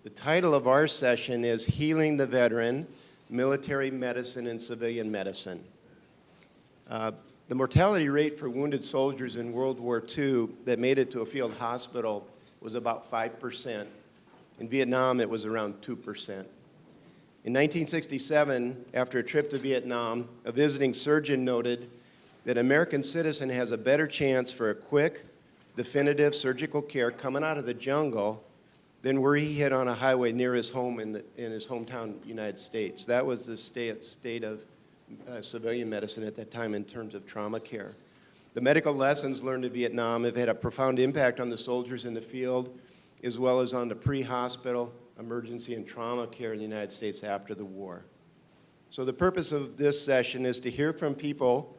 The title of our session is Healing the Veteran, Military Medicine and Civilian Medicine. The mortality rate for wounded soldiers in World War II that made it to a field hospital was about 5%. In Vietnam, it was around 2%. In 1967, after a trip to Vietnam, a visiting surgeon noted that an American citizen has a better chance for a quick, definitive surgical care coming out of the jungle than were he hit on a highway near his home in his hometown United States. That was the state of civilian medicine at that time in terms of trauma care. The medical lessons learned in Vietnam have had a profound impact on the soldiers in the field, as well as on the pre-hospital, emergency, and trauma care in the United States after the war. So the purpose of this session is to hear from people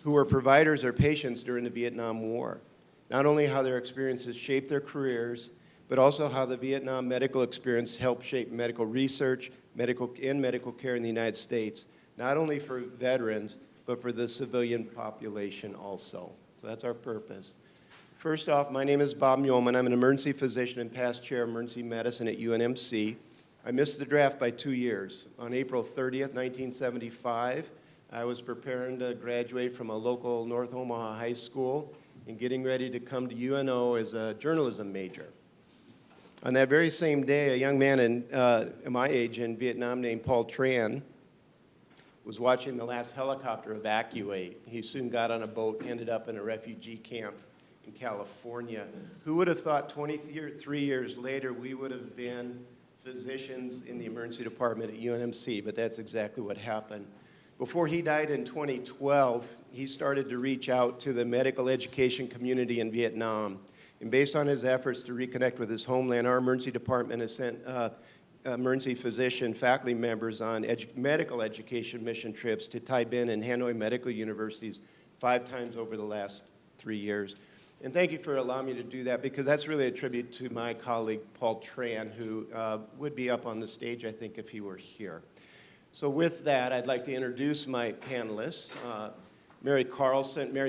who were providers or patients during the Vietnam War, not only how their experiences shaped their careers, but also how the Vietnam medical experience helped shape medical research, medical care in the United States, not only for veterans, but for the civilian population also. So that's our purpose. First off, my name is Bob Muehlman. I'm an emergency physician and past chair of emergency medicine at UNMC. I missed the draft by 2 years. On April 30th, 1975, I was preparing to graduate from a local North Omaha high school and getting ready to come to UNO as a journalism major. On that very same day, a young man in my age in Vietnam named Paul Tran was watching the last helicopter evacuate. He soon got on a boat, ended up in a refugee camp in California. Who would have thought 23 years later we would have been physicians in the emergency department at UNMC, but that's exactly what happened. Before he died in 2012, he started to reach out to the medical education community in Vietnam. And based on his efforts to reconnect with his homeland, our emergency department has sent emergency physician faculty members on medical education mission trips to Thai Binh and Hanoi medical universities 5 times over the last 3 years. And thank you for allowing me to do that, because that's really a tribute to my colleague, Paul Tran, who would be up on the stage, I think, if he were here. So with that, I'd like to introduce my panelists. Mary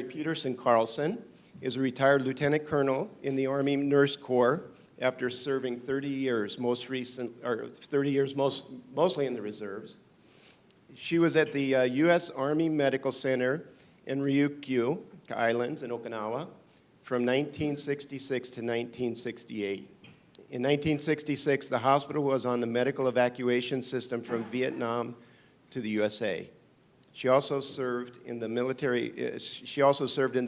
Peterson Carlson is a retired lieutenant colonel in the Army Nurse Corps after serving 30 years, mostly in the reserves. She was at the U.S. Army Medical Center in Ryukyu Islands in Okinawa from 1966 to 1968. In 1966, the hospital was on the medical evacuation system from Vietnam to the USA. She also served in the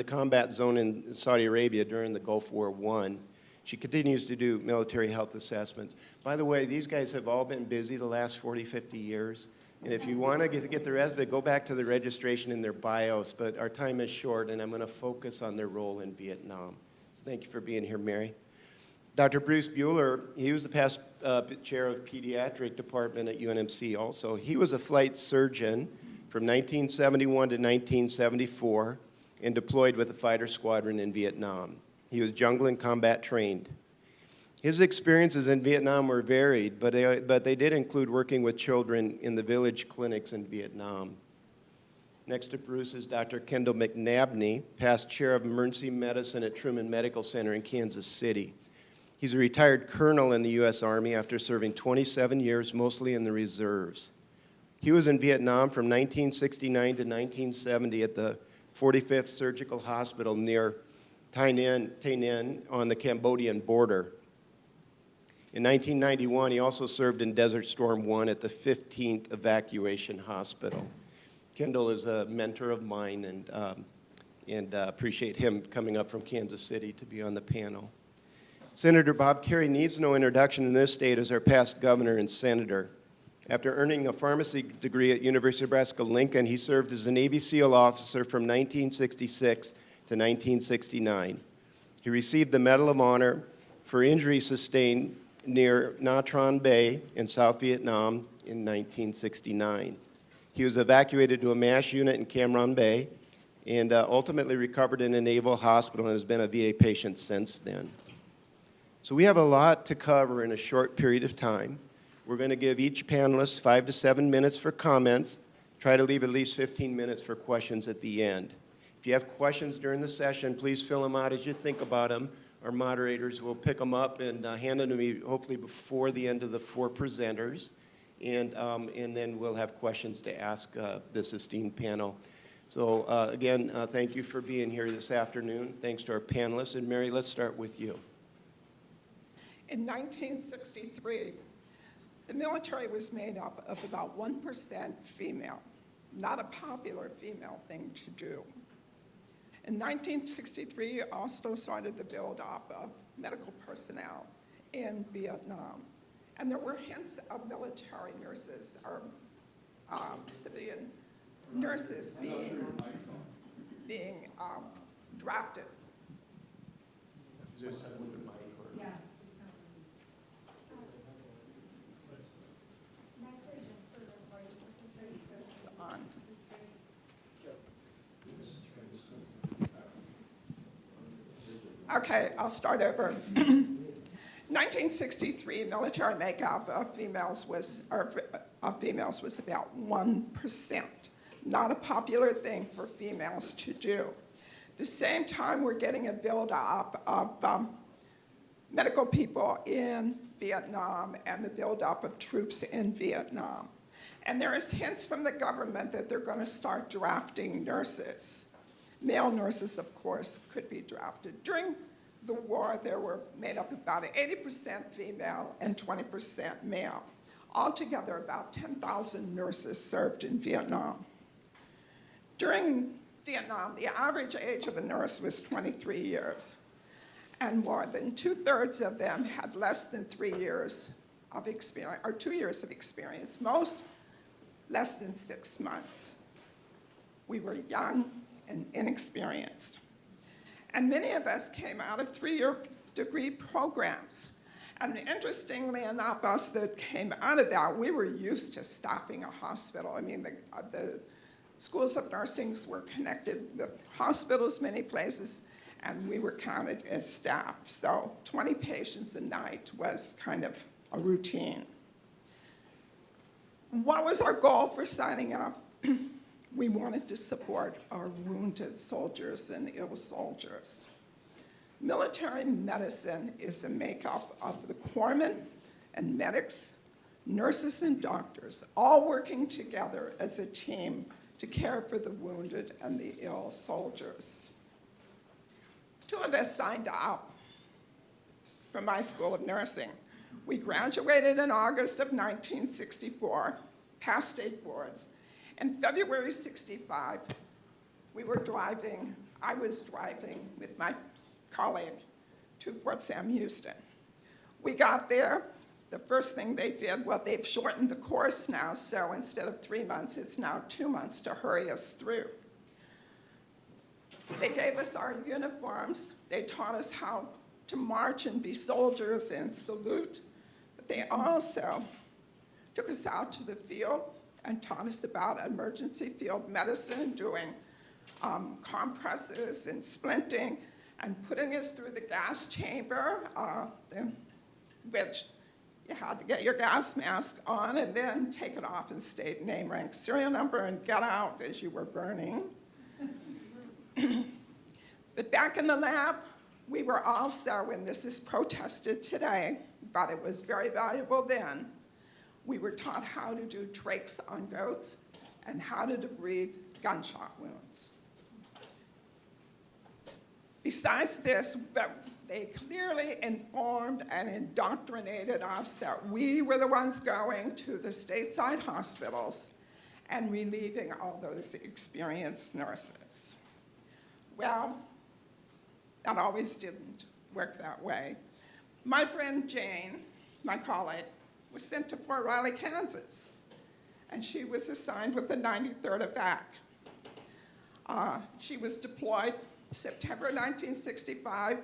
combat zone in Saudi Arabia during the Gulf War I. She continues to do military health assessments. By the way, these guys have all been busy the last 40, 50 years. And if you want to get the rest of it, go back to the registration in their bios. But our time is short, and I'm going to focus on their role in Vietnam. So thank you for being here, Mary. Dr. Bruce Buehler, he was the past chair of pediatric department at UNMC also. He was a flight surgeon from 1971 to 1974 and deployed with the fighter squadron in Vietnam. He was jungle and combat trained. His experiences in Vietnam were varied, but they did include working with children in the village clinics in Vietnam. Next to Bruce is Dr. Kendall McNabney, past chair of emergency medicine at Truman Medical Center in Kansas City. He's a retired colonel in the U.S. Army after serving 27 years, mostly in the reserves. He was in Vietnam from 1969 to 1970 at the 45th Surgical Hospital near Tay Ninh on the Cambodian border. In 1991, he also served in Desert Storm 1 at the 15th Evacuation Hospital. Kendall is a mentor of mine, and appreciate him coming up from Kansas City to be on the panel. Senator Bob Kerrey needs no introduction in this state as our past governor and senator. After earning a pharmacy degree at University of Nebraska-Lincoln, he served as a Navy SEAL officer from 1966 to 1969. He received the Medal of Honor for injuries sustained near Nha Trang Bay in South Vietnam in 1969. He was evacuated to a MASH unit in Cam Ranh Bay and ultimately recovered in a naval hospital and has been a VA patient since then. So we have a lot to cover in a short period of time. We're going to give each panelist 5 to 7 minutes for comments, try to leave at least 15 minutes for questions at the end. If you have questions during the session, please fill them out as you think about them, our moderators will pick them up and hand them to me hopefully before the end of the 4 presenters. And then we'll have questions to ask this esteemed panel. So again, thank you for being here this afternoon. Thanks to our panelists. And Mary, let's start with you. In 1963, the military was made up of about 1% female, not a popular female thing to do. In 1963, also started the build-up of medical personnel in Vietnam. And there were hints of military nurses or civilian nurses being drafted. On. Okay, I'll start over. 1963, military makeup of females was about 1%. Not a popular thing for females to do. At the same time, we're getting a build-up of medical people in Vietnam and the build-up of troops in Vietnam. And there is hints from the government that they're going to start drafting nurses. Male nurses, of course, could be drafted. During the war, they were made up about 80% female and 20% male. Altogether, about 10,000 nurses served in Vietnam. During Vietnam, the average age of a nurse was 23 years, and more than 2/3 of them had less than 3 years of experience, or 2 years of experience, most less than 6 months. We were young and inexperienced. And many of us came out of 3-year degree programs. And interestingly enough, us that came out of that, we were used to staffing a hospital. I mean, the schools of nursing were connected with hospitals, many places, and we were counted as staff. So 20 patients a night was kind of a routine. What was our goal for signing up? We wanted to support our wounded soldiers and ill soldiers. Military medicine is a makeup of the corpsmen and medics, nurses and doctors, all working together as a team to care for the wounded and the ill soldiers. 2 of us signed up from my School of Nursing. We graduated in August of 1964, passed state boards. In February '65, I was driving with my colleague to Fort Sam Houston. We got there, the first thing they did, well, they've shortened the course now, so instead of 3 months, it's now 2 months to hurry us through. They gave us our uniforms. They taught us how to march and be soldiers and salute. But they also took us out to the field and taught us about emergency field medicine, doing compresses and splinting, and putting us through the gas chamber, which you had to get your gas mask on and then take it off and state name, rank, serial number, and get out as you were burning. But back in the lab, we were also, and this is protested today, but it was very valuable then, we were taught how to do trachs on goats and how to debride gunshot wounds. Besides this, they clearly informed and indoctrinated us that we were the ones going to the stateside hospitals and relieving all those experienced nurses. Well, that always didn't work that way. My friend Jane, my colleague, was sent to Fort Riley, Kansas, and she was assigned with the 93rd Attack. She was deployed September 1965.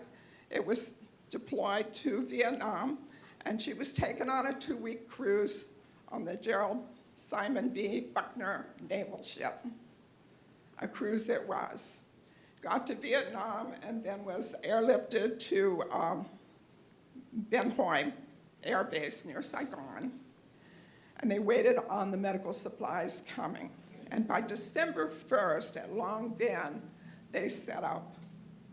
It was deployed to Vietnam, and she was taken on a 2-week cruise on the Gerald Simon B. Buckner naval ship. A cruise it was. Got to Vietnam and then was airlifted to Ben Hoi Air Base near Saigon. And they waited on the medical supplies coming. And by December 1st at Long Binh, they set up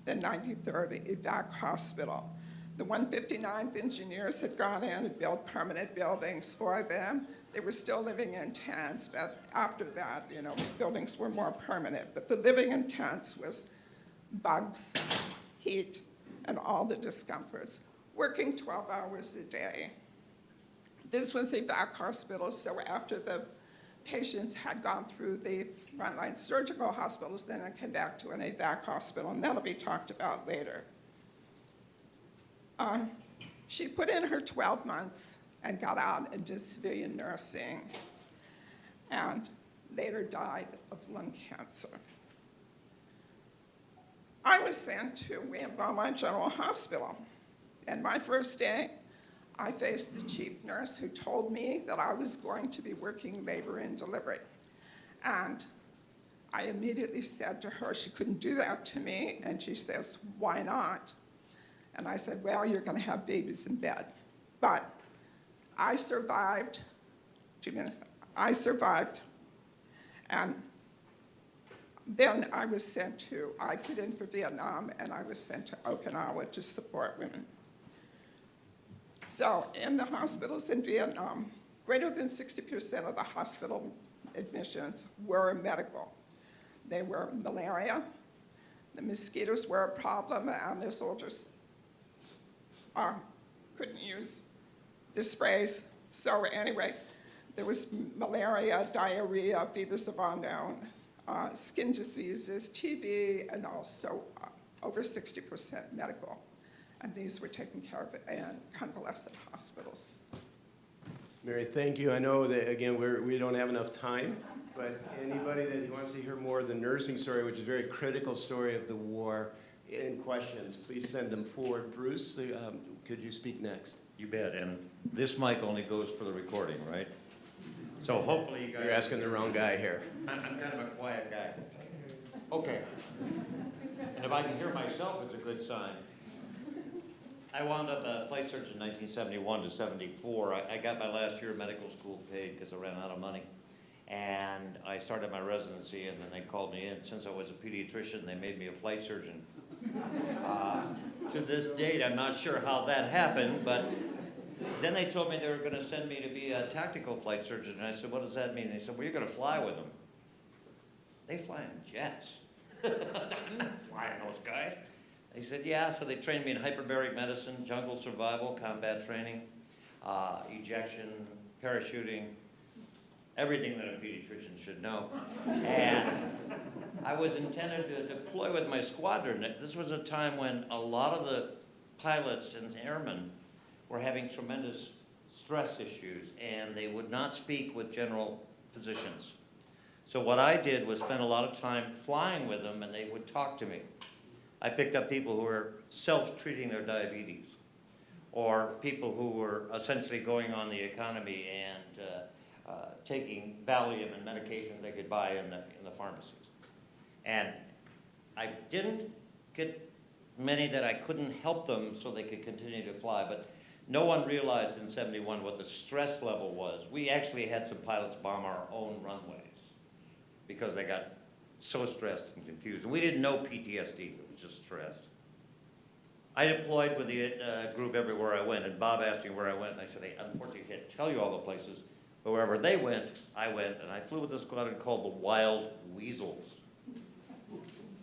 the 93rd Evac Hospital. The 159th engineers had gone in and built permanent buildings for them. They were still living in tents, but after that, buildings were more permanent. But the living in tents was bugs, heat, and all the discomforts, working 12 hours a day. This was Evac Hospital, so after the patients had gone through the frontline surgical hospitals, then it came back to an Evac hospital, and that'll be talked about later. She put in her 12 months and got out and did civilian nursing, and later died of lung cancer. I was sent to William Beaumont General Hospital, and my first day, I faced the chief nurse who told me that I was going to be working labor and delivery. And I immediately said to her, she couldn't do that to me, and she says, why not? And I said, well, you're gonna have babies in bed. But I survived, 2 minutes, I survived, and then I put in for Vietnam, and I was sent to Okinawa to support women. So in the hospitals in Vietnam, greater than 60% of the hospital admissions were medical. They were malaria, the mosquitoes were a problem, and the soldiers couldn't use the sprays. So anyway, there was malaria, diarrhea, fevers of unknown, skin diseases, TB, and also over 60% medical. And these were taken care of in convalescent hospitals. Mary, thank you. I know that, again, we don't have enough time, but anybody that wants to hear more of the nursing story, which is a very critical story of the war, and questions, please send them forward. Bruce, could you speak next? You bet, and this mic only goes for the recording, right? So hopefully you guys... You're asking the wrong guy here. I'm kind of a quiet guy. Okay. And if I can hear myself, it's a good sign. I wound up a flight surgeon in 1971 to 74. I got my last year of medical school paid because I ran out of money. And I started my residency, and then they called me in. Since I was a pediatrician, they made me a flight surgeon. To this date, I'm not sure how that happened, but then they told me they were going to send me to be a tactical flight surgeon. And I said, what does that mean? They said, well, you're going to fly with them. They fly in jets. I'm not flying those guys. They said, yeah, so they trained me in hyperbaric medicine, jungle survival, combat training, ejection, parachuting, everything that a pediatrician should know. And I was intended to deploy with my squadron. This was a time when a lot of the pilots and airmen were having tremendous stress issues, and they would not speak with general physicians. So what I did was spend a lot of time flying with them, and they would talk to me. I picked up people who were self-treating their diabetes, or people who were essentially going on the economy and taking Valium and medications they could buy in the pharmacies. And I didn't get many that I couldn't help them so they could continue to fly, but no one realized in 71 what the stress level was. We actually had some pilots bomb our own runways because they got so stressed and confused. And we didn't know PTSD, it was just stress. I deployed with the group everywhere I went, and Bob asked me where I went, and I said, hey, unfortunately, I can't tell you all the places, but wherever they went, I went, and I flew with a squadron called the Wild Weasels.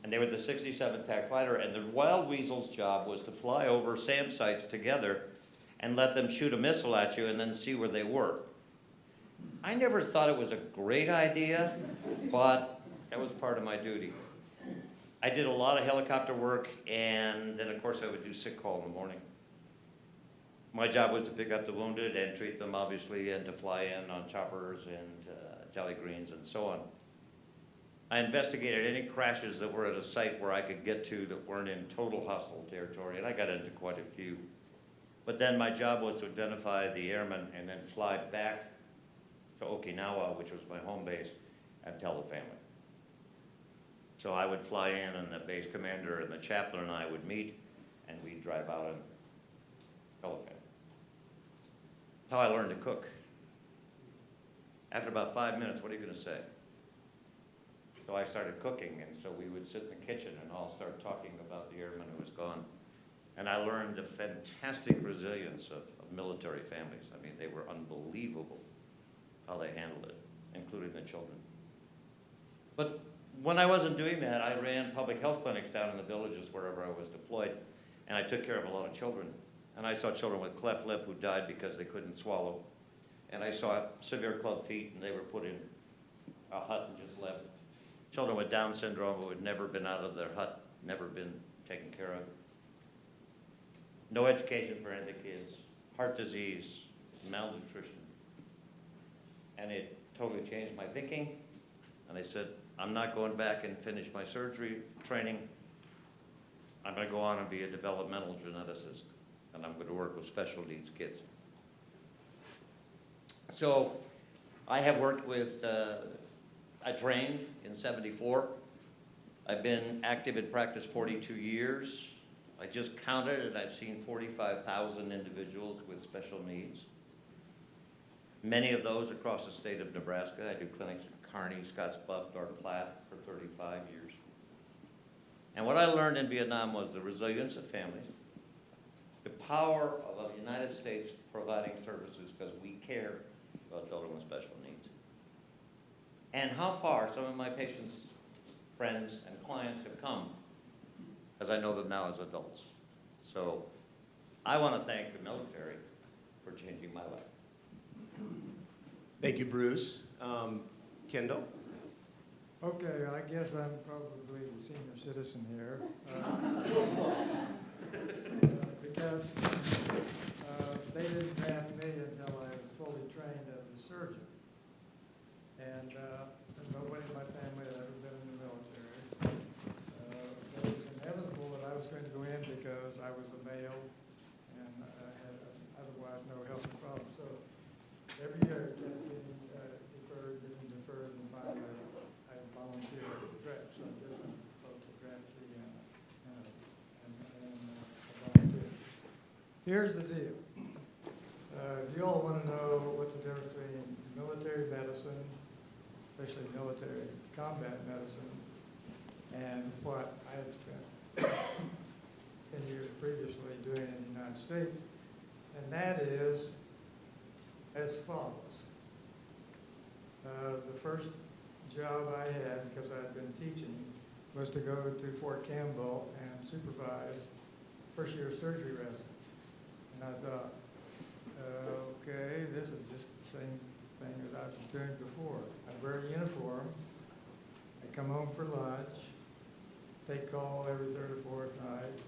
And they were the 67th TAC fighter, and the Wild Weasels' job was to fly over SAM sites together and let them shoot a missile at you and then see where they were. I never thought it was a great idea, but that was part of my duty. I did a lot of helicopter work, and then of course I would do sick call in the morning. My job was to pick up the wounded and treat them, obviously, and to fly in on choppers and Jolly Greens and so on. I investigated any crashes that were at a site where I could get to that weren't in total hostile territory, and I got into quite a few. But then my job was to identify the airmen and then fly back to Okinawa, which was my home base, and tell the family. So I would fly in, and the base commander and the chaplain and I would meet, and we'd drive out and tell the family. How I learned to cook. After about 5 minutes, what are you going to say? So I started cooking, and so we would sit in the kitchen and all start talking about the airman who was gone. And I learned the fantastic resilience of military families. I mean, they were unbelievable how they handled it, including the children. But when I wasn't doing that, I ran public health clinics down in the villages wherever I was deployed, and I took care of a lot of children. And I saw children with cleft lip who died because they couldn't swallow. And I saw severe club feet, and they were put in a hut and just left. Children with Down syndrome who had never been out of their hut, never been taken care of. No education for any of the kids, heart disease, malnutrition. And it totally changed my thinking. And I said, I'm not going back and finish my surgery training. I'm going to go on and be a developmental geneticist. And I'm going to work with special needs kids. So I have worked with, I trained in '74. I've been active in practice 42 years. I just counted and I've seen 45,000 individuals with special needs. Many of those across the state of Nebraska. I do clinics in Kearney, Scottsbluff, North Platte for 35 years. And what I learned in Vietnam was the resilience of families, the power of the United States providing services because we care about children with special needs, and how far some of my patients, friends, and clients have come as I know them now as adults. So I want to thank the military for changing my life. Thank you, Bruce. Kendall? Okay, I guess I'm probably the senior citizen here. Because they didn't have me until I was fully trained as a surgeon. And nobody in my family had ever been in the military. It was inevitable that I was going to go in because I was a male and I had otherwise no health problems. So every year it kept getting deferred, and finally I volunteered to draft some different folks to draft me and volunteer. Here's the deal. You all want to know what's the difference between military medicine, especially military combat medicine, and what I had spent 10 years previously doing in the United States, and that is as follows. The first job I had, because I'd been teaching, was to go to Fort Campbell and supervise first-year surgery residents. And I thought, okay, this is just the same thing as I've been doing before. I wear a uniform, I come home for lunch, take call every third or fourth night,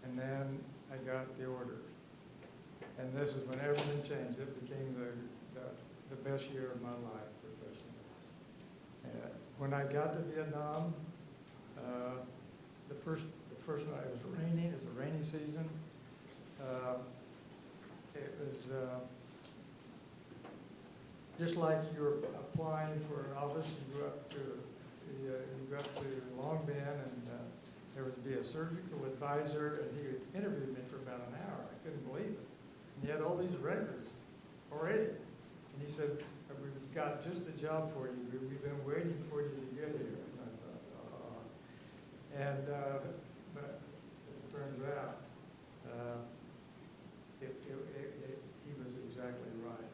and then I got the orders. And this is when everything changed. It became the best year of my life professionally. When I got to Vietnam, the first night it was raining. It was a rainy season. It was just like you're applying for an office. You go up to Long Binh, and there would be a surgical advisor, and he would interview me for about an hour. I couldn't believe it. And he had all these records already. And he said, "We've got just a job for you. We've been waiting for you to get here." And I thought, oh. And but as it turns out, he was exactly right.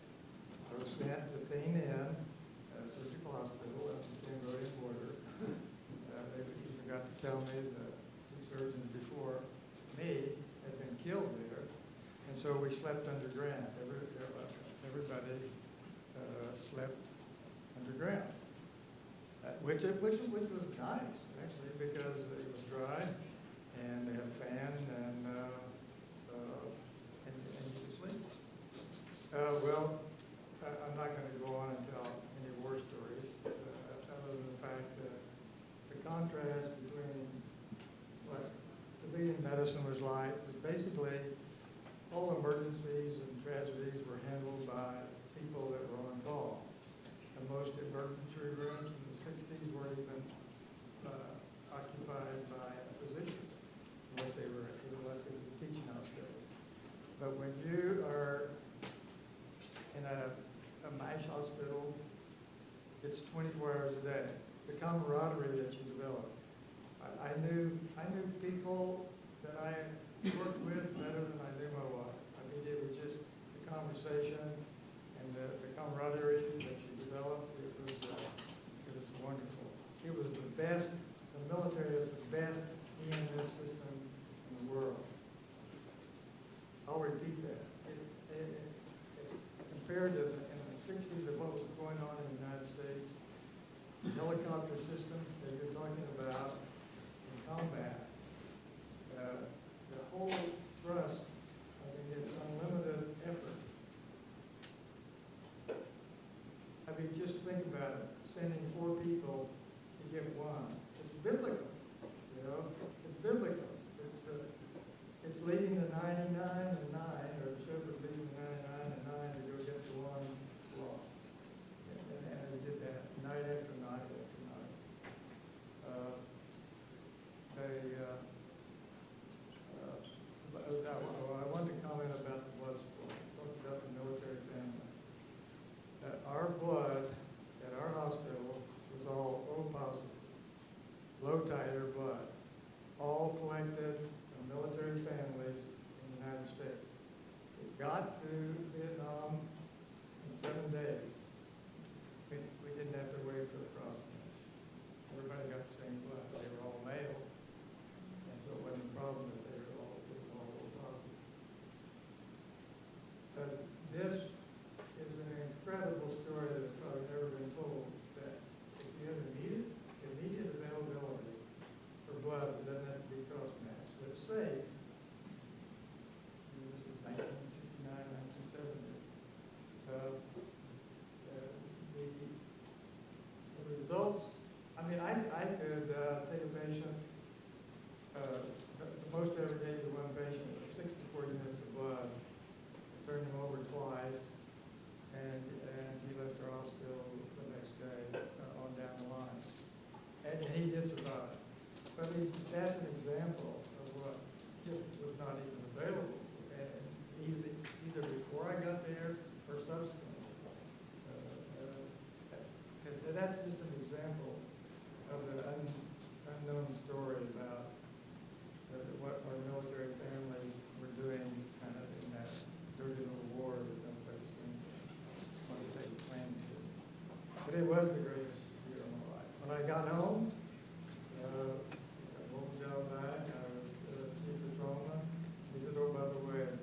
I was sent to Tay Ninh Surgical Hospital at the Cambodian border. They even got to tell me the two surgeons before me had been killed there. And so we slept underground. Everybody slept underground, which was nice, actually, because it was dry, and they had a fan, and you could sleep. Well, I'm not going to go on and tell any war stories, other than the fact that the contrast between what civilian medicine was like was basically all emergencies and tragedies were handled by people that were on call. And most emergency rooms in the 60s weren't even occupied by physicians, unless it was a teaching hospital. But when you are in a MASH hospital, it's 24 hours a day. the camaraderie that you develop. I knew people that I worked with better than I knew my wife. I mean, it was just the conversation and the camaraderie that you developed. It was wonderful. It was the best. The military is the best EMS system in the world. I'll repeat that. Compared to in the 60s of what was going on in the United States, the helicopter system that you're talking about in combat, the whole thrust, I mean, it's unlimited effort. I mean, just think about it, sending 4 people to get 1. It's biblical, you know, it's biblical. It's leaving the 99 and 9, or the shepherd leaving the 99 and 9 to go get the 1 flock. And they did that night after night after night. I wanted to comment about the blood supply. Talk about the military family. Our blood at our hospital was all O positive, low titer blood, all collected from military families in the United States. It got to Vietnam in 7 days. We didn't have to wait for the cross match. Everybody got the same blood. They were all male, and so it wasn't a problem that they were all positive. But this is an incredible story that's probably never been told, that if you have immediate availability for blood, it doesn't have to be cross-matched. Let's say, this is 1969, 1970, the results, I mean, I could take a patient, the most I ever gave to one patient was 64 units of blood, turned him over twice, and he left our hospital the next day on down the line. And he did survive. But that's an example of what was not even available, and either before I got there or subsequently. That's just an example of the unknown story about what our military families were doing kind of in that dirty little war that nobody seemed to want to take a claim to. But it was the greatest year of my life. When I got home, I moved job back, I was chief of trauma. He said, oh, by the way,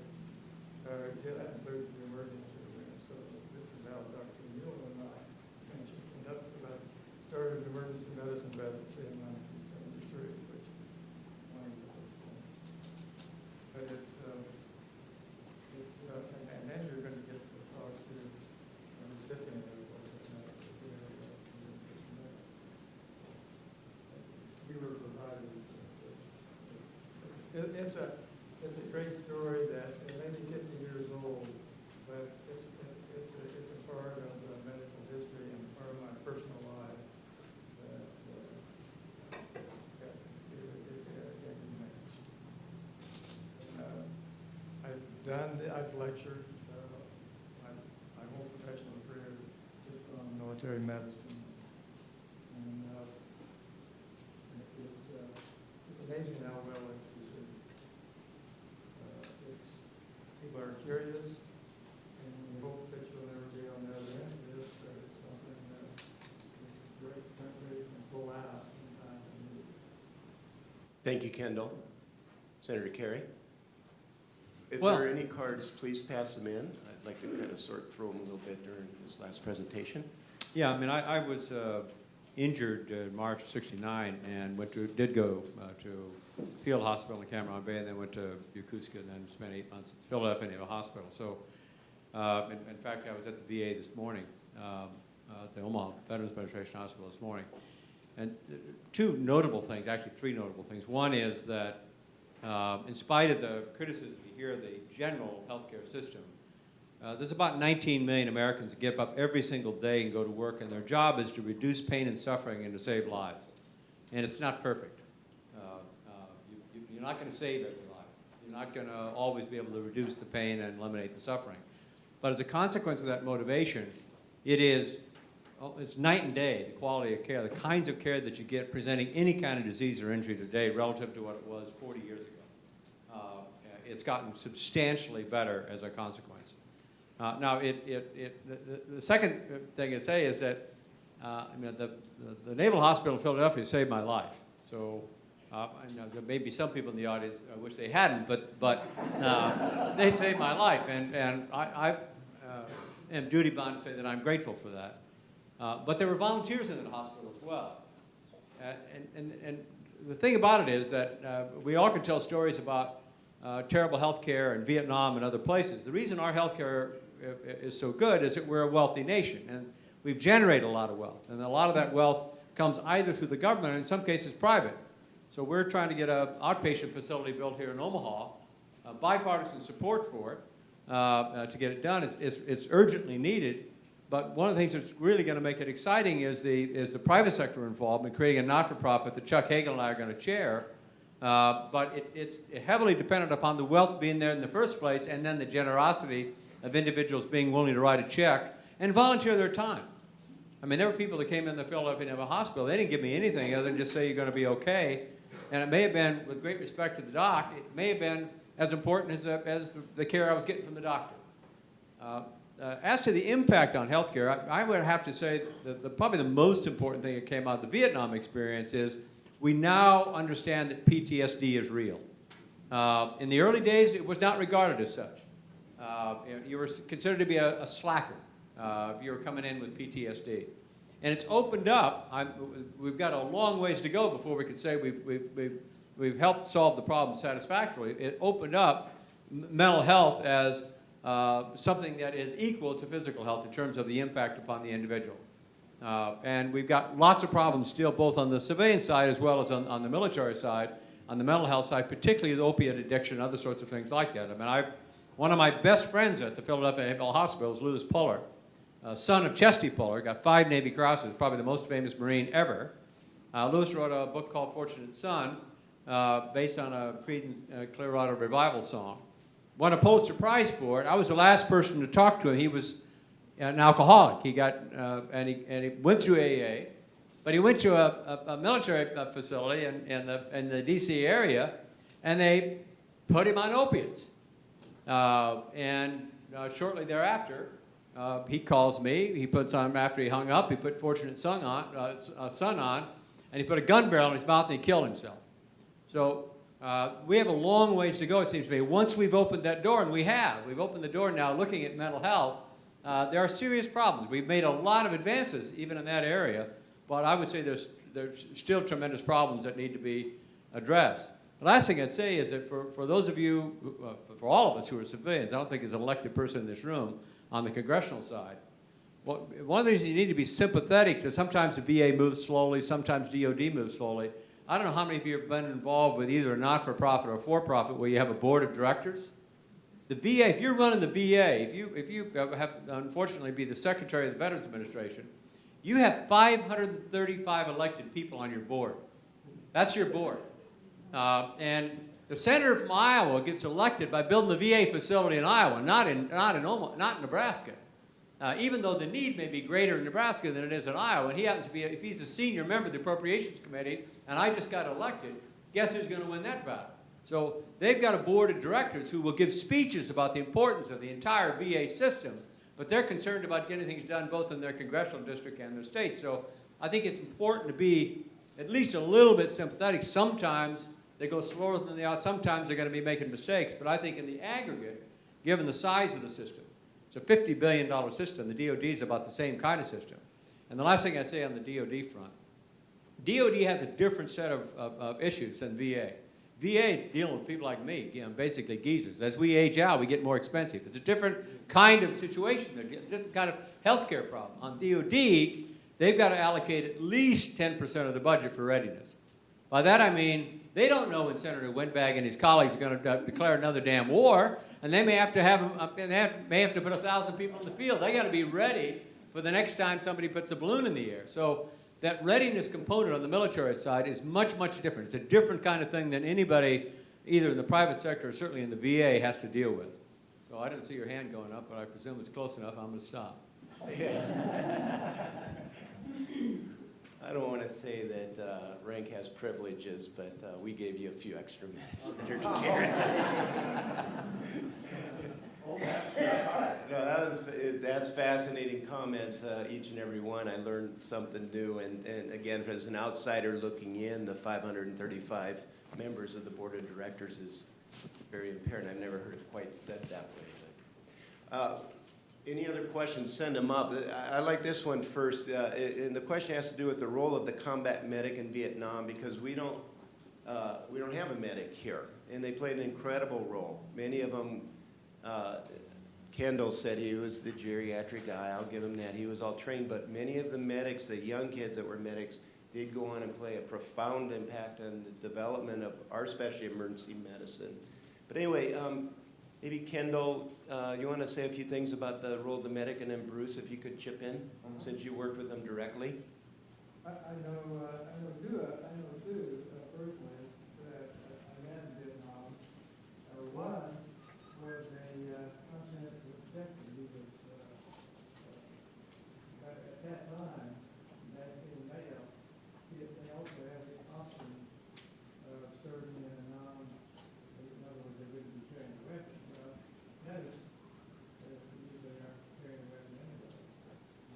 that includes the emergency room. So this is how Dr. Neal and I mentioned enough about started emergency medicine residency in 1973, which is wonderful. But and then you're going to get to talk to the recipient of what we were provided. It's a great story that it may be 50 years old, but it's a part of the medical history and part of my personal life that can't be matched. I've lectured my whole professional career just on military medicine, and it's amazing how well it's received. People are curious, and we hope that you'll never be on the other end of this, but it's something that this great country can pull out in time of need. Thank you, Kendall. Senator Kerry? If Well- there are any cards, please pass them in. I'd like to kind of sort through them a little bit during this last presentation. Yeah, I mean, I was injured in March of '69 and did go to Field Hospital in Camaron Bay, and then went to Yokosuka, and then spent 8 months at Philadelphia Naval Hospital. So, in fact, I was at the VA this morning, at the Omaha Veterans Administration Hospital this morning. And 2 notable things, actually 3 notable things. One is that in spite of the criticism you hear of the general healthcare system, there's about 19 million Americans that get up every single day and go to work, and their job is to reduce pain and suffering and to save lives. And it's not perfect. You're not going to save every life. You're not going to always be able to reduce the pain and eliminate the suffering. But as a consequence of that motivation, it is it's night and day, the quality of care, the kinds of care that you get presenting any kind of disease or injury today relative to what it was 40 years ago. It's gotten substantially better as a consequence. Now, the second thing to say is that the Naval Hospital in Philadelphia saved my life. So I know there may be some people in the audience wish they hadn't, but they saved my life, and I am duty bound to say that I'm grateful for that. But there were volunteers in the hospital as well. And the thing about it is that we all can tell stories about terrible health care in Vietnam and other places. The reason our health care is so good is that we're a wealthy nation, and we've generated a lot of wealth. And a lot of that wealth comes either through the government or in some cases private. So we're trying to get an outpatient facility built here in Omaha, bipartisan support for it to get it done. It's urgently needed. But one of the things that's really going to make it exciting is the private sector involved in creating a not-for-profit that Chuck Hagel and I are going to chair. But it's heavily dependent upon the wealth being there in the first place, and then the generosity of individuals being willing to write a check and volunteer their time. I mean, there were people that came in the Philadelphia Naval Hospital. They didn't give me anything other than just say you're going to be okay. And it may have been, with great respect to the doc, it may have been as important as the care I was getting from the doctor. As to the impact on healthcare, I would have to say that probably the most important thing that came out of the Vietnam experience is we now understand that PTSD is real. In the early days, it was not regarded as such. You were considered to be a slacker if you were coming in with PTSD. And it's opened up. We've got a long ways to go before we could say we've helped solve the problem satisfactorily. It opened up mental health as something that is equal to physical health in terms of the impact upon the individual. And we've got lots of problems still, both on the civilian side as well as on the military side, on the mental health side, particularly the opiate addiction and other sorts of things like that. I mean, one of my best friends at the Philadelphia Naval Hospital is Lewis Puller, son of Chesty Puller, got 5 Navy Crosses, probably the most famous Marine ever. Lewis wrote a book called Fortunate Son, based on a Creedence Clearwater Revival song. Won a Pulitzer Prize for it. I was the last person to talk to him. He was an alcoholic. He got and he went through AA, but he went to a military facility in the D.C. area, and they put him on opiates. Shortly thereafter, he calls me. He puts on, after he hung up, he put Fortunate Son on, and he put a gun barrel in his mouth and he killed himself. So we have a long ways to go, it seems to me. Once we've opened that door, and we've opened the door now looking at mental health, there are serious problems. We've made a lot of advances even in that area, but I would say there's still tremendous problems that need to be addressed. The last thing I'd say is that for those of you, for all of us who are civilians, I don't think there's an elected person in this room on the congressional side, well, one of the reasons you need to be sympathetic to sometimes the VA moves slowly, sometimes DOD moves slowly. I don't know how many of you have been involved with either a not-for-profit or for-profit where you have a board of directors. The VA, if you're running the VA, if you have unfortunately be the Secretary of the Veterans Administration, you have 535 elected people on your board. That's your board. And the senator from Iowa gets elected by building the VA facility in Iowa, not in Nebraska. Even though the need may be greater in Nebraska than it is in Iowa, and he happens to be, if he's a senior member of the Appropriations Committee, and I just got elected, guess who's going to win that battle? So they've got a board of directors who will give speeches about the importance of the entire VA system, but they're concerned about getting things done both in their congressional district and their state. So I think it's important to be at least a little bit sympathetic. Sometimes they go slower than they ought. Sometimes they're going to be making mistakes. But I think in the aggregate, given the size of the system, it's a $50 billion system. The DOD is about the same kind of system. And the last thing I'd say on the DOD front, DOD has a different set of issues than VA. VA is dealing with people like me, basically geezers. As we age out, we get more expensive. It's a different kind of situation. They're a different kind of healthcare problem. On DOD, they've got to allocate at least 10% of the budget for readiness. By that I mean, they don't know when Senator Windbag and his colleagues are going to declare another damn war, and they may have to put 1,000 people in the field. They got to be ready for the next time somebody puts a balloon in the air. So that readiness component on the military side is much, much different. It's a different kind of thing than anybody, either in the private sector or certainly in the VA, has to deal with. So I didn't see your hand going up, but I presume it's close enough. I'm going to stop. I don't want to say that rank has privileges, but we gave you a few extra minutes, Senator Karen. No, that's fascinating comments, each and every one. I learned something new, and again, as an outsider looking in, the 535 members of the board of directors is very apparent. I've never heard it quite said that way. But, any other questions, send them up. I like this one first, and the question has to do with the role of the combat medic in Vietnam, because we don't have a medic here, and they played an incredible role. Many of them, Kendall said he was the geriatric guy, I'll give him that, he was all trained, but many of the medics, the young kids that were medics, did go on and play a profound impact on the development of our specialty emergency medicine. But anyway, maybe Kendall, you want to say a few things about the role of the medic, and then Bruce, if you could chip in, since you worked with them directly. I know too, personally, that I met in Vietnam. One was a conscientious objector. He was, at that time, that being male, they also had the option of serving in a in other words, they wouldn't be carrying a weapon. That is, usually aren't carrying a weapon anyway.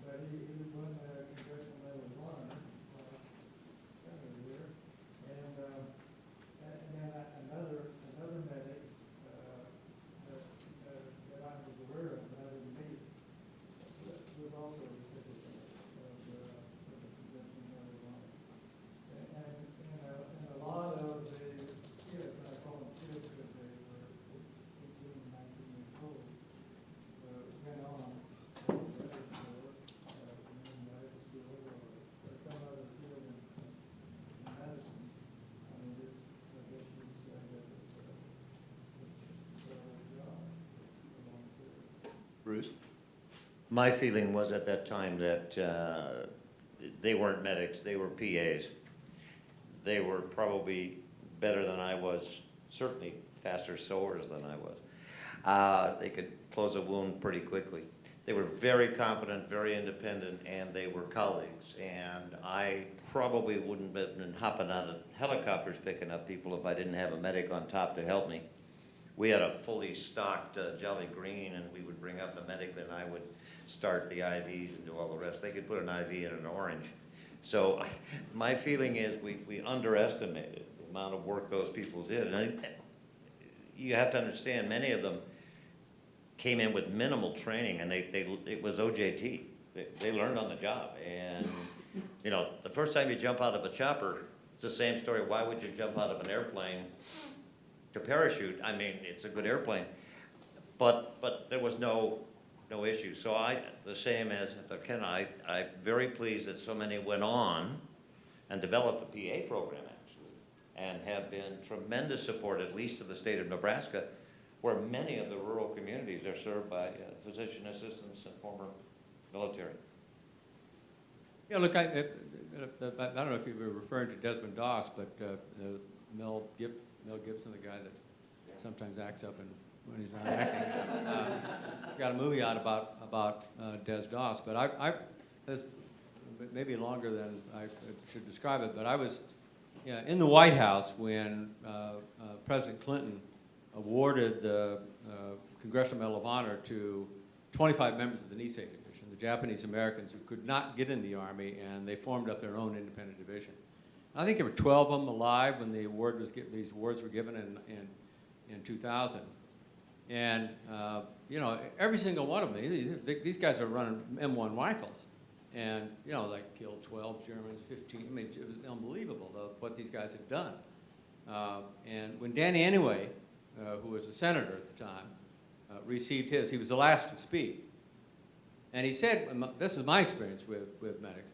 But he was one Congressional Medal of Honor. And then another medic that I was aware of, but I didn't meet, was also a recipient of the Congressional Medal of Honor. And a lot of the kids, I call them kids because they were 18 and 19 years old, went on to medical school, in medical school or some other field in medicine. I mean, I guess you'd say that it's a job. Bruce? My feeling was at that time that they weren't medics, they were PAs. They were probably better than I was, certainly faster sewers than I was. They could close a wound pretty quickly. They were very competent, very independent, and they were colleagues. And I probably wouldn't have been hopping out of helicopters picking up people if I didn't have a medic on top to help me. We had a fully stocked Jolly Green, and we would bring up a medic, and I would start the IVs and do all the rest. They could put an IV in an orange. So my feeling is we underestimated the amount of work those people did. And you have to understand, many of them came in with minimal training, and it was OJT. They learned on the job. And, you know, the first time you jump out of a chopper, it's the same story. Why would you jump out of an airplane to parachute? I mean, it's a good airplane. But there was no issue. So the same as Ken, I'm very pleased that so many went on and developed the PA program, actually, and have been tremendous support, at least to the state of Nebraska, where many of the rural communities are served by physician assistants and former military. Yeah, look, I don't know if you were referring to Desmond Doss, but Mel Gibson, the guy that sometimes acts up when he's not acting, got a movie out about Des Doss. But this maybe longer than I should describe it. But I was in the White House when President Clinton awarded the Congressional Medal of Honor to 25 members of the Nisei Division, the Japanese Americans who could not get in the Army, and they formed up their own independent division. I think there were 12 of them alive when these awards were given in 2000. And, you know, every single one of them, these guys are running M1 rifles. And, you know, like killed 12 Germans, 15, I mean, it was unbelievable what these guys had done. And when Danny Anyway, who was a senator at the time, received his, he was the last to speak. And he said, this is my experience with medics,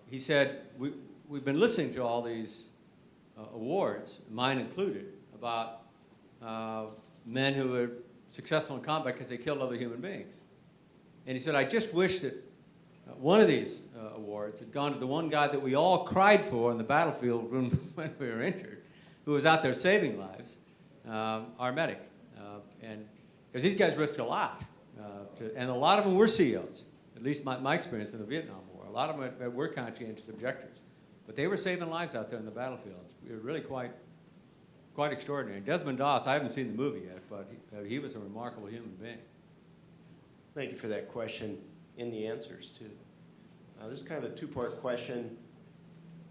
he said, we've been listening to all these awards, mine included, about men who were successful in combat because they killed other human beings. And he said, I just wish that one of these awards had gone to the one guy that we all cried for on the battlefield when we were injured, who was out there saving lives, our medic. And because these guys risk a lot. And a lot of them were CEOs, at least my experience in the Vietnam War. A lot of them were conscientious objectors. But they were saving lives out there in the battlefields. It was really quite extraordinary. Desmond Doss, I haven't seen the movie yet, but he was a remarkable human being. Thank you for that question and the answers, too. This is kind of a two-part question.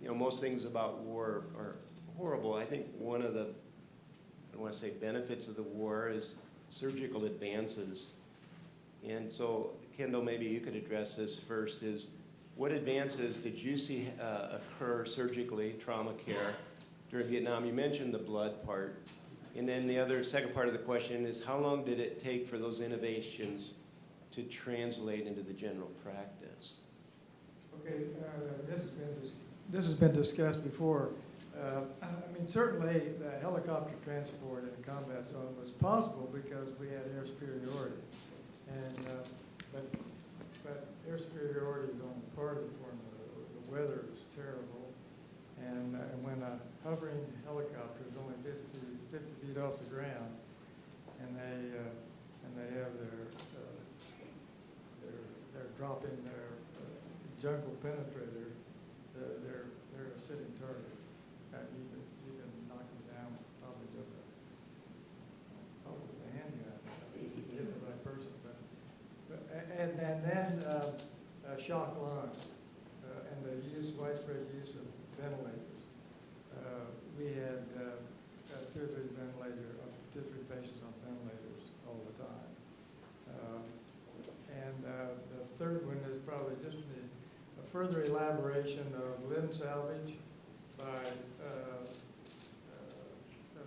You know, most things about war are horrible. I think one of the, I don't want to say benefits of the war is surgical advances. And so, Kendall, maybe you could address this first, is what advances did you see occur surgically, trauma care, during Vietnam? You mentioned the blood part. And then the other second part of the question is, how long did it take for those innovations to translate into the general practice? Okay, this has been discussed before. I mean, certainly the helicopter transport in a combat zone was possible because we had air superiority. And, but air superiority is only part of the formula. The weather is terrible. And when a hovering helicopter is only 50 feet off the ground, and they have they're dropping their jungle penetrator, they're a sitting target. You can knock them down probably with a handgun if you hit the right person. And then shock lung and the widespread use of ventilators. We had 2 or 3 patients on ventilators all the time. And the third one is probably just a further elaboration of limb salvage by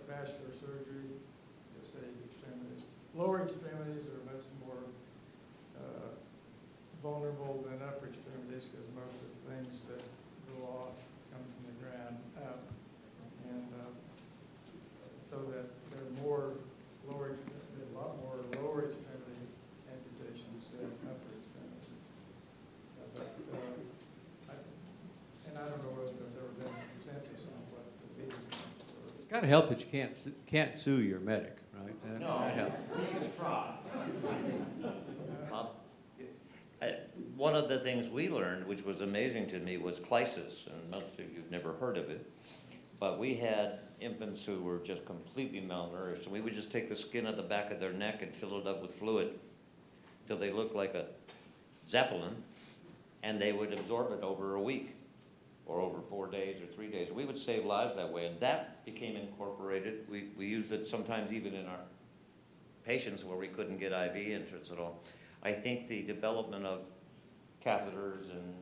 vascular surgery to save extremities. Lower extremities are much more vulnerable than upper extremities because most of the things that go off come from the ground up. And so that there are a lot more lower extremity amputations than upper extremity. And I don't know whether there's ever been a consensus on what the beating were. It's got to help that you can't sue your medic, right? No, That helps. we can try. One of the things we learned, which was amazing to me, was crisis, and most of you've never heard of it. But we had infants who were just completely malnourished, and we would just take the skin at the back of their neck and fill it up with fluid till they looked like a zeppelin, and they would absorb it over a week or over 4 days or 3 days. We would save lives that way, and that became incorporated. We used it sometimes even in our patients where we couldn't get IV entrance at all. I think the development of catheters and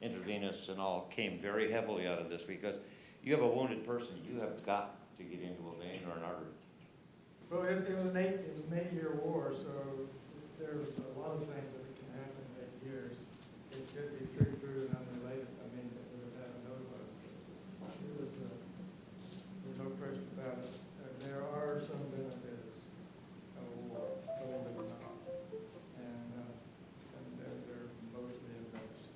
intravenous and all came very heavily out of this because you have a wounded person, you have got to get into a vein or an artery. Well, it was an 8-year war, so there's a lot of things that can happen in 8 years. It could be true and unrelated. I mean, it would have happened otherwise. There's no question about it. There are some benefits of war, believe it or not. And they're mostly advanced.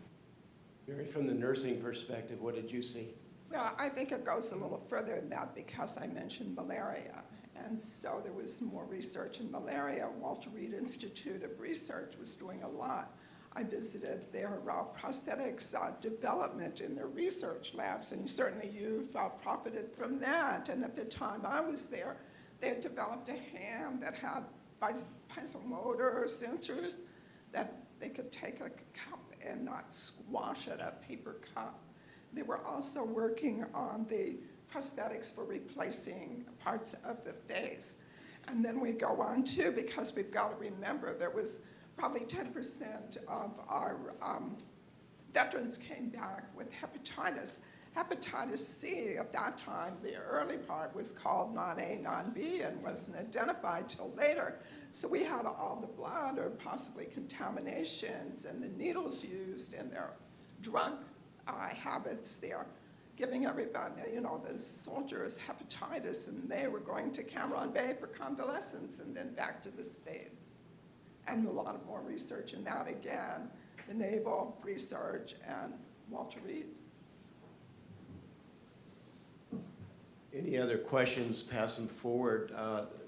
Mary, from the nursing perspective, what did you see? Well, I think it goes a little further than that because I mentioned malaria. And so there was more research in malaria. Walter Reed Institute of Research was doing a lot. I visited their prosthetics development in their research labs, and certainly you've profited from that. And at the time I was there, they had developed a hand that had piezomotor sensors that they could take a cup and not squash it, a paper cup. They were also working on the prosthetics for replacing parts of the face. And then we go on too, because we've got to remember there was probably 10% of our veterans came back with hepatitis. Hepatitis C at that time, the early part was called non-A, non-B and wasn't identified till later. So we had all the blood or possibly contaminations and the needles used and their drug habits there, giving everybody, the soldiers hepatitis, and they were going to Cam Ranh Bay for convalescence and then back to the States. And a lot of more research in that again, the naval research and Walter Reed. Any other questions, pass them forward.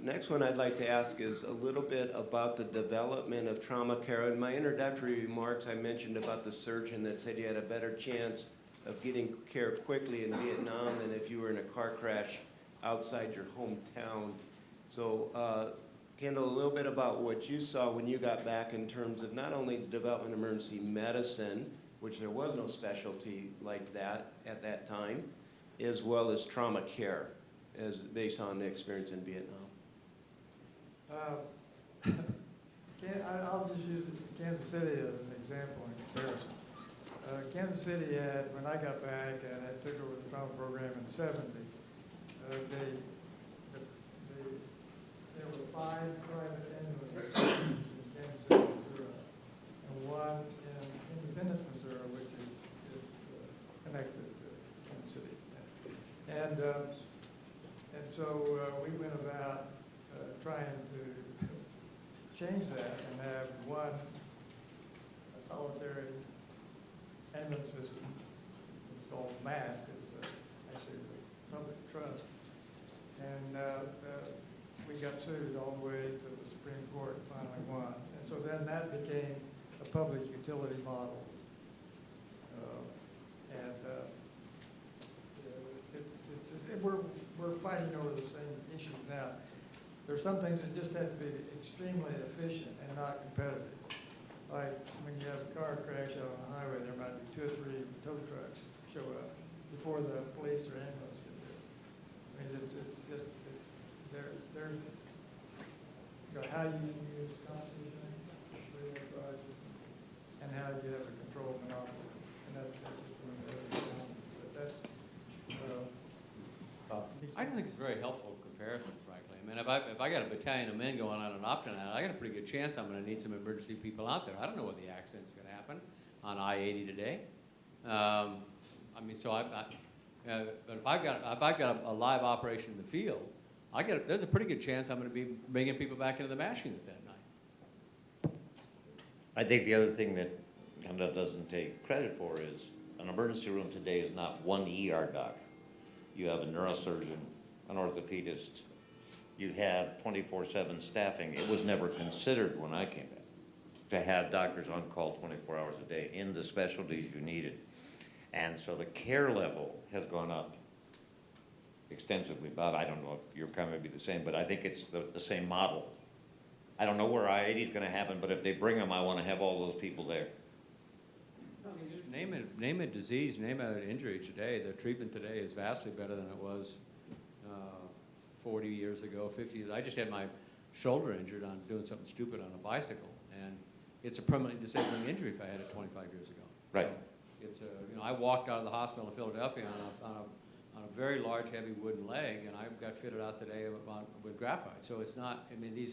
Next one I'd like to ask is a little bit about the development of trauma care. In my introductory remarks, I mentioned about the surgeon that said you had a better chance of getting care quickly in Vietnam than if you were in a car crash outside your hometown. So, Kendall, a little bit about what you saw when you got back in terms of not only the development of emergency medicine, which there was no specialty like that at that time, as well as trauma care, as based on the experience in Vietnam. I'll just use Kansas City as an example in comparison. Kansas City had, when I got back and I took over the trauma program in '70, there were 5 private ambulances in Kansas City, Missouri, and 1 in Independence, Missouri, which is connected to Kansas City. And so we went about trying to change that and have 1 solitary ambulance system. It's called MASC. It's actually the public trust. And we got sued all the way to the Supreme Court and finally won. And so then that became a public utility model. We're fighting over the same issues now. There's some things that just have to be extremely efficient and not competitive. Like when you have a car crash out on the highway, there might be 2 or 3 tow trucks show up before the police or ambulance get there. I mean, there's how you use constitution, and how you have a control monopoly. And that's just one of the other. But that's, I don't think it's a very helpful comparison, frankly. I mean, if I got a battalion of men going on an Optin out, I got a pretty good chance I'm going to need some emergency people out there. I don't know what the accident's going to happen on I-80 today. I mean, so but if I've got a live operation in the field, there's a pretty good chance I'm going to be bringing people back into the MASH unit that night. I think the other thing that Kendall doesn't take credit for is an emergency room today is not 1 ER doc. You have a neurosurgeon, an orthopedist. You have 24/7 staffing. It was never considered when I came back to have doctors on call 24 hours a day in the specialties you needed. And so the care level has gone up extensively. Bob, I don't know if your comment would be the same, but I think it's the same model. I don't know where I-80 is going to happen, but if they bring them, I want to have all those people there. I mean, just name a disease, name an injury today. The treatment today is vastly better than it was 40 years ago, 50 years. I just had my shoulder injured on doing something stupid on a bicycle, and it's a permanently disabling injury if I had it 25 years ago. Right. So it's I walked out of the hospital in Philadelphia on a very large, heavy wooden leg, and I got fitted out today with graphite. So it's not. I mean,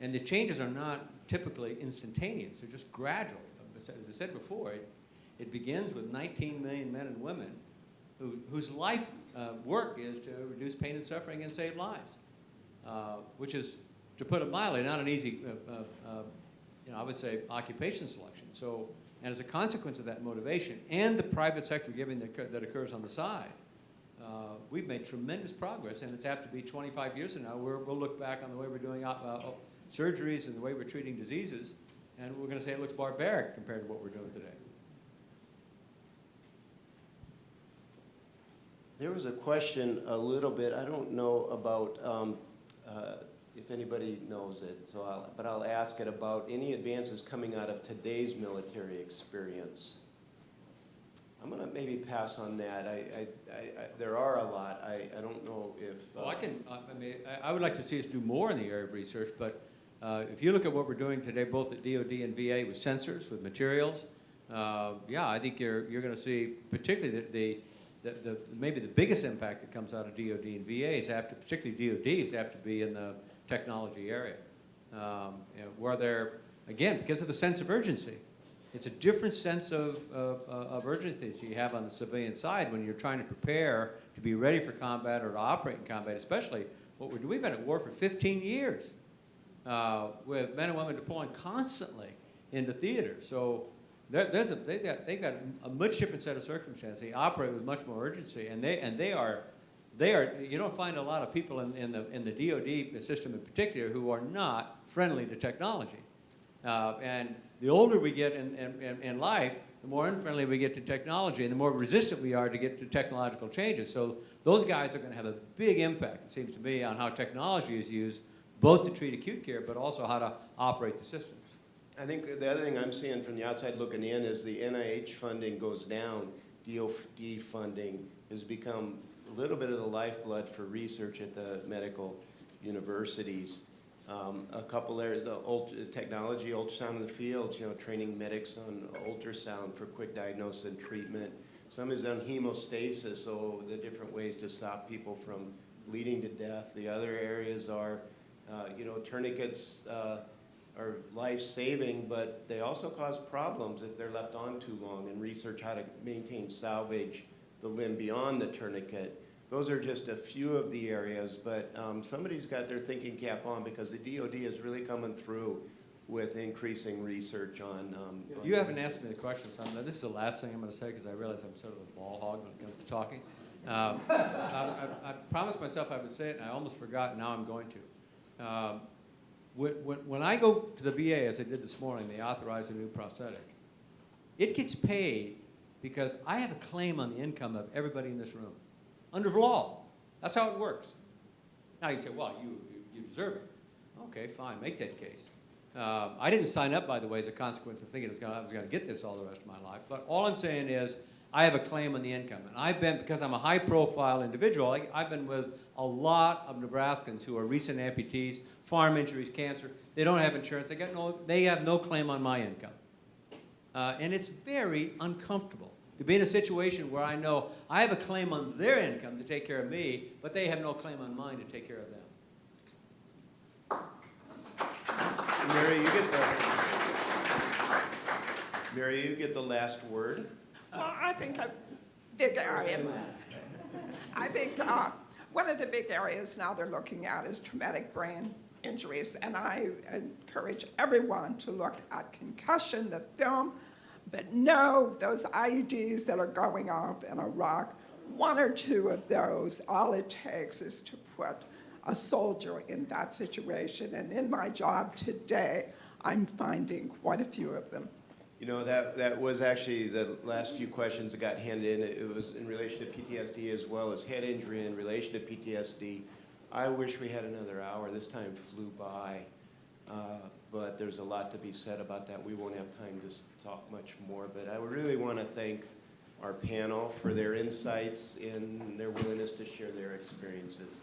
and the changes are not typically instantaneous. They're just gradual. As I said before, it begins with 19 million men and women whose life work is to reduce pain and suffering and save lives, which is, to put it mildly, not an easy, I would say, occupation selection. So, and as a consequence of that motivation and the private sector giving that occurs on the side, we've made tremendous progress, and it's apt to be 25 years from now where we'll look back on the way we're doing surgeries and the way we're treating diseases, and we're going to say it looks barbaric compared to what we're doing today. There was a question a little bit, I don't know about if anybody knows it, but I'll ask it about any advances coming out of today's military experience. I'm going to maybe pass on that. There are a lot. I don't know if... Well, I would like to see us do more in the area of research, but if you look at what we're doing today, both at DOD and VA with sensors, with materials, I think you're going to see, particularly maybe the biggest impact that comes out of DOD and VAs, particularly DODs, have to be in the technology area, where they're, again, because of the sense of urgency. It's a different sense of urgency that you have on the civilian side when you're trying to prepare to be ready for combat or to operate in combat, especially what we're doing. We've been at war for 15 years with men and women deploying constantly into theater. So they've got a much different set of circumstances. They operate with much more urgency, and they are you don't find a lot of people in the DoD system in particular who are not friendly to technology. And the older we get in life, the more unfriendly we get to technology and the more resistant we are to get to technological changes. So those guys are going to have a big impact, it seems to me, on how technology is used, both to treat acute care, but also how to operate the systems. I think the other thing I'm seeing from the outside looking in is the NIH funding goes down. DoD funding has become a little bit of the lifeblood for research at the medical universities. A couple areas, technology, ultrasound in the field, training medics on ultrasound for quick diagnosis and treatment. Some is on hemostasis, so the different ways to stop people from bleeding to death. The other areas are, tourniquets are life-saving, but they also cause problems if they're left on too long, and research how to maintain salvage the limb beyond the tourniquet. Those are just a few of the areas, but somebody's got their thinking cap on because the DoD is really coming through with increasing research on You haven't asked me the question, so this is the last thing I'm going to say because I realize I'm sort of a ball hog when it comes to talking. I promised myself I would say it, and I almost forgot, and now I'm going to. When I go to the VA, as I did this morning, they authorize a new prosthetic. It gets paid because I have a claim on the income of everybody in this room. Under law. That's how it works. Now you say, well, you deserve it. Okay, fine, make that case. I didn't sign up, by the way, as a consequence of thinking I was going to get this all the rest of my life. But all I'm saying is I have a claim on the income. And I've been, because I'm a high-profile individual, I've been with a lot of Nebraskans who are recent amputees, farm injuries, cancer. They don't have insurance. They have no claim on my income. And it's very uncomfortable to be in a situation where I know I have a claim on their income to take care of me, but they have no claim on mine to take care of them. Mary, you get the last word. Well, I think a big area. I think one of the big areas now they're looking at is traumatic brain injuries, and I encourage everyone to look at concussion, the film, but know those IEDs that are going off in Iraq, one or two of those, all it takes is to put a soldier in that situation. And in my job today, I'm finding quite a few of them. That was actually the last few questions that got handed in. It was in relation to PTSD as well as head injury in relation to PTSD. I wish we had another hour. This time flew by. But there's a lot to be said about that. We won't have time to talk much more, but I really want to thank our panel for their insights and their willingness to share their experiences.